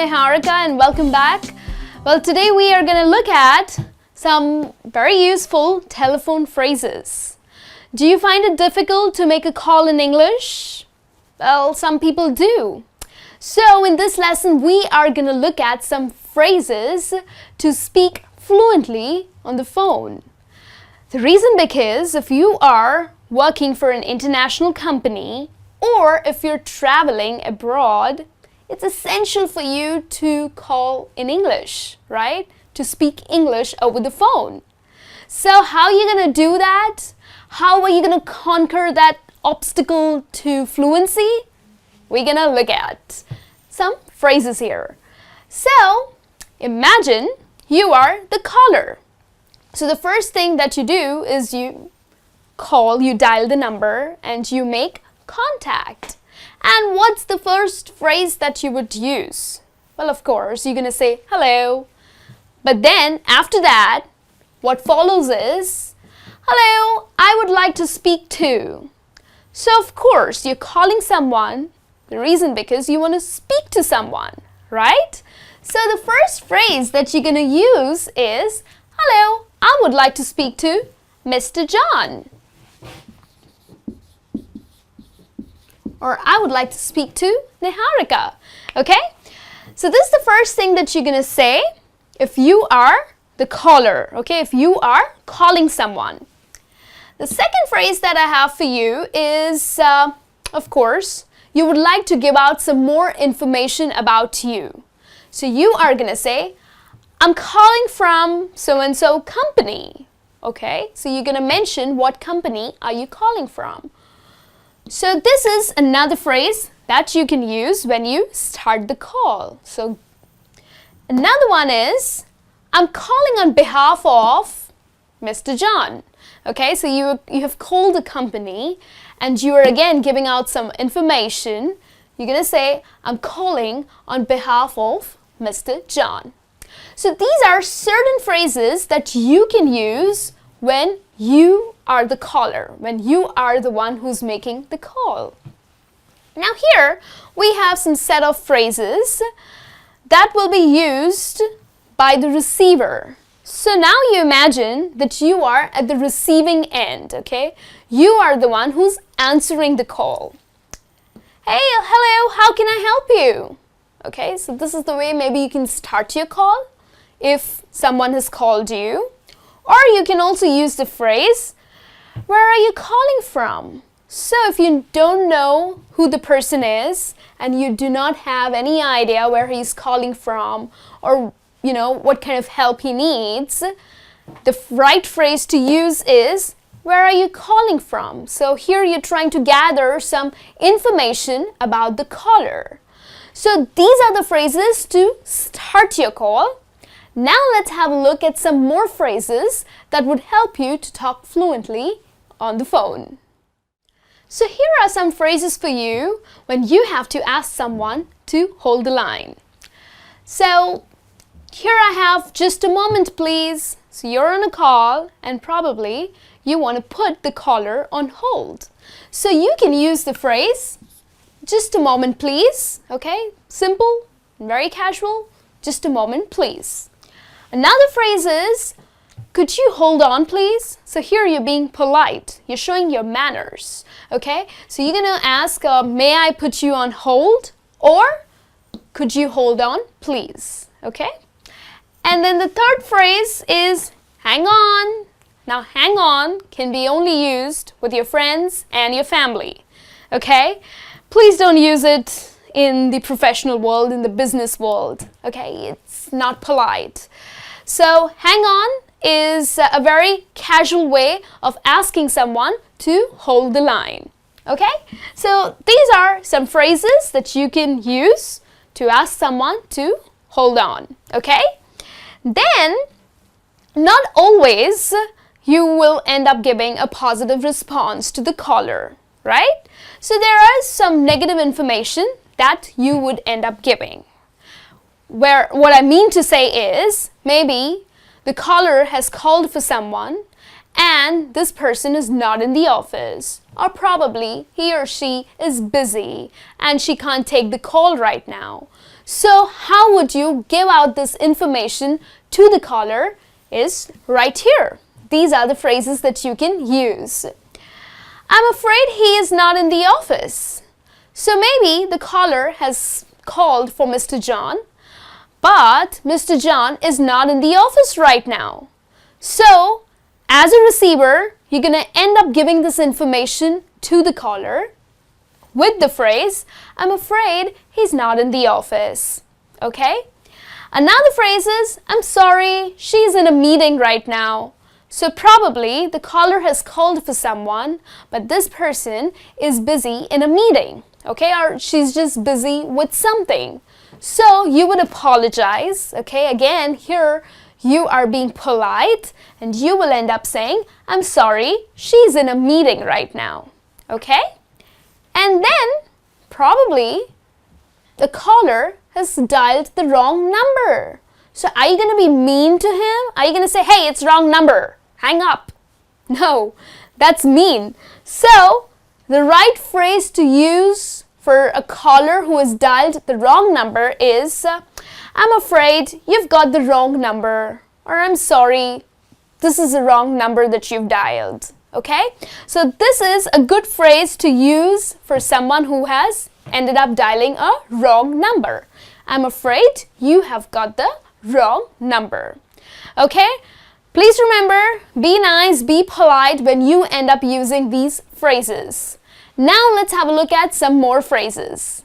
Niharika and welcome back. Well, today we are going to look at some very useful telephone phrases. Do you find it difficult to make a call in English? Well, some people do. So in this lesson we are going to look at some phrases to speak fluently on the phone. The reason because if you are working for an international company or if you're traveling abroad, it's essential for you to call in English, right? To speak English over the phone. So how are you going to do that? How are you going to conquer that obstacle to fluency? We're going to look at some phrases here. So imagine you are the caller. So the first thing that you do is you dial the number and you make contact. And what's the first phrase that you would use? Well, of course, you're going to say hello. But then after that, what follows is, hello, I would like to speak to. So of course, you're calling someone. The reason because you want to speak to someone, right? So the first phrase that you're going to use is, hello, I would like to speak to Mr. John. Or I would like to speak to Niharika. Okay? So this is the first thing that you're going to say if you are the caller. Okay? If you are calling someone. The second phrase that I have for you is, of course, you would like to give out some more information about you. So you are going to say, I'm calling from so-and-so company. Okay? So you're going to mention what company are you calling from. So this is another phrase that you can use when you start the call. So another one is, I'm calling on behalf of Mr. John. Okay, so you have called the company and you are again giving out some information. You're going to say, I'm calling on behalf of Mr. John. So these are certain phrases that you can use when you are the caller, when you are the one who's making the call. Now here we have some set of phrases that will be used by the receiver. So now you imagine that you are at the receiving end, okay? You are the one who's answering the call. Hey, hello, how can I help you? Okay, so this is the way maybe you can start your call if someone has called you. Or you can also use the phrase, where are you calling from? So if you don't know who the person is and you do not have any idea where he's calling from or what kind of help he needs, the right phrase to use is, where are you calling from? So here you're trying to gather some information about the caller. So these are the phrases to start your call. Now let's have a look at some more phrases that would help you to talk fluently on the phone. So here are some phrases for you when you have to ask someone to hold the line. So here I have just a moment please. So you're on a call and probably you want to put the caller on hold. So you can use the phrase, just a moment please. Okay, simple, very casual, just a moment please. Another phrase is, could you hold on please? So here you're being polite. You're showing your manners. Okay? So you're going to ask, may I put you on hold? Or, could you hold on please? Okay? And then the third phrase is, hang on. Now hang on can be only used with your friends and your family. Okay? Please don't use it in the professional world, in the business world. Okay? It's not polite. So hang on is a very casual way of asking someone to hold the line. Okay? So these are some phrases that you can use to ask someone to hold on. Okay? Then, not always you will end up giving a positive response to the caller, right? So there is some negative information that you would end up giving. Where what I mean to say is, maybe the caller has called for someone and this person is not in the office, or probably he or she is busy and she can't take the call right now. So how would you give out this information to the caller is right here. These are the phrases that you can use. I'm afraid he is not in the office. So maybe the caller has called for Mr. John, but Mr. John is not in the office right now. So, as a receiver, you're going to end up giving this information to the caller with the phrase, I'm afraid he's not in the office. Okay? Another phrase is, I'm sorry, she's in a meeting right now. So probably the caller has called for someone, but this person is busy in a meeting. Okay? Or she's just busy with something. So you would apologize. Okay? Again, here you are being polite and you will end up saying, I'm sorry, she's in a meeting right now. Okay? And then probably the caller has dialed the wrong number. So are you going to be mean to him? Are you going to say, hey, it's wrong number, hang up? No, that's mean. So the right phrase to use for a caller who has dialed the wrong number is, I'm afraid you've got the wrong number, or I'm sorry, this is the wrong number that you've dialed. Okay? So this is a good phrase to use for someone who has ended up dialing a wrong number. I'm afraid you have got the wrong number. Okay? Please remember, be nice, be polite when you end up using these phrases. Now let's have a look at some more phrases.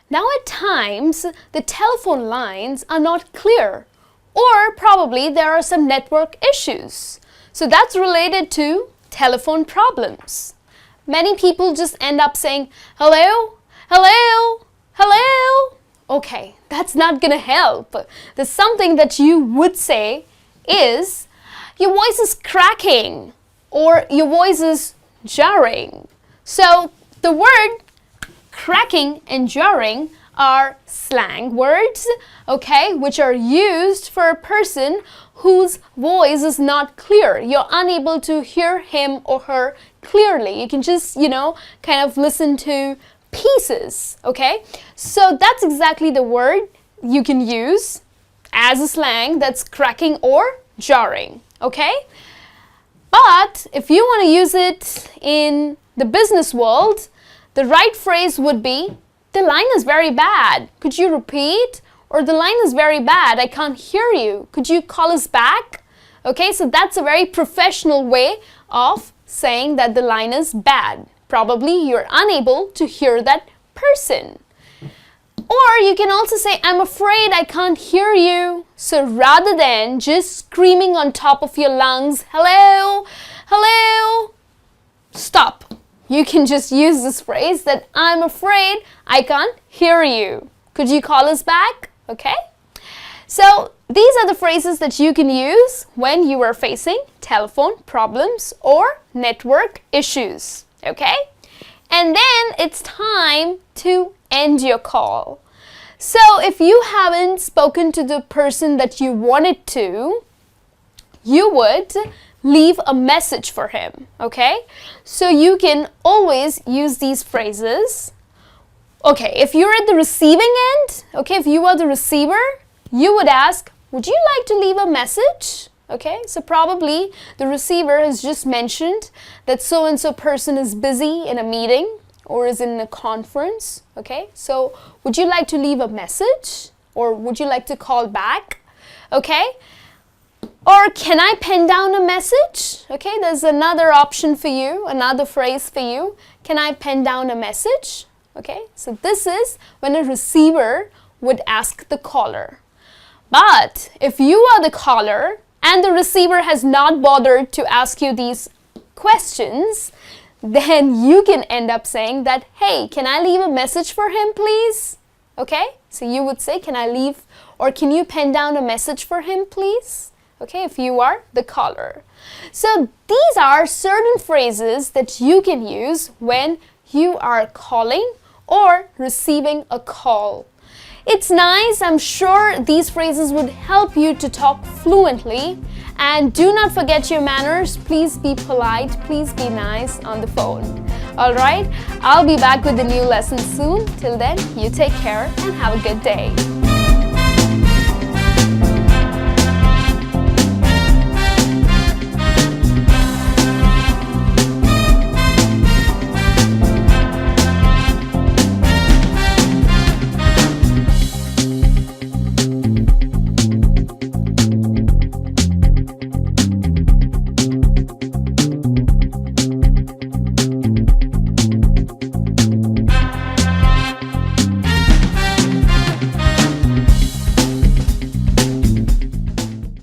Now at times, the telephone lines are not clear, or probably there are some network issues. So that's related to telephone problems. Many people just end up saying, hello, hello, hello. Okay, that's not gonna help. There's something that you would say is, your voice is cracking, or your voice is jarring. So the word cracking and jarring are slang words, okay, which are used for a person whose voice is not clear. You're unable to hear him or her clearly. You can just, kind of listen to pieces, okay? So that's exactly the word you can use as a slang, that's cracking or jarring, okay? But if you want to use it in the business world, the right phrase would be, the line is very bad. Could you repeat? Or the line is very bad. I can't hear you. Could you call us back? Okay, so that's a very professional way of saying that the line is bad. Probably you're unable to hear that person. Or you can also say, I'm afraid I can't hear you. So rather than just screaming on top of your lungs, hello, hello, stop. You can just use this phrase that I'm afraid I can't hear you. Could you call us back? Okay? So these are the phrases that you can use when you are facing telephone problems or network issues. Okay? And then it's time to end your call. So if you haven't spoken to the person that you wanted to, you would leave a message for him, okay? So you can always use these phrases. Okay, if you're at the receiving end, okay, if you are the receiver, you would ask, would you like to leave a message? Okay, so probably the receiver has just mentioned that so-and-so person is busy in a meeting or is in a conference, okay? So would you like to leave a message or would you like to call back? Okay? Or can I pen down a message? Okay, there's another option for you, another phrase for you. Can I pen down a message? Okay, so this is when a receiver would ask the caller. But if you are the caller and the receiver has not bothered to ask you these questions, then you can end up saying that, hey, can I leave a message for him, please? Okay, so you would say, can I leave, or can you pen down a message for him, please? Okay, if you are the caller. So these are certain phrases that you can use when you are calling or receiving a call. It's nice, I'm sure these phrases would help you to talk fluently And do not forget your manners. Please be polite. Please be nice on the phone. Alright? I'll be back with a new lesson soon. Till then, you take care and have a good day.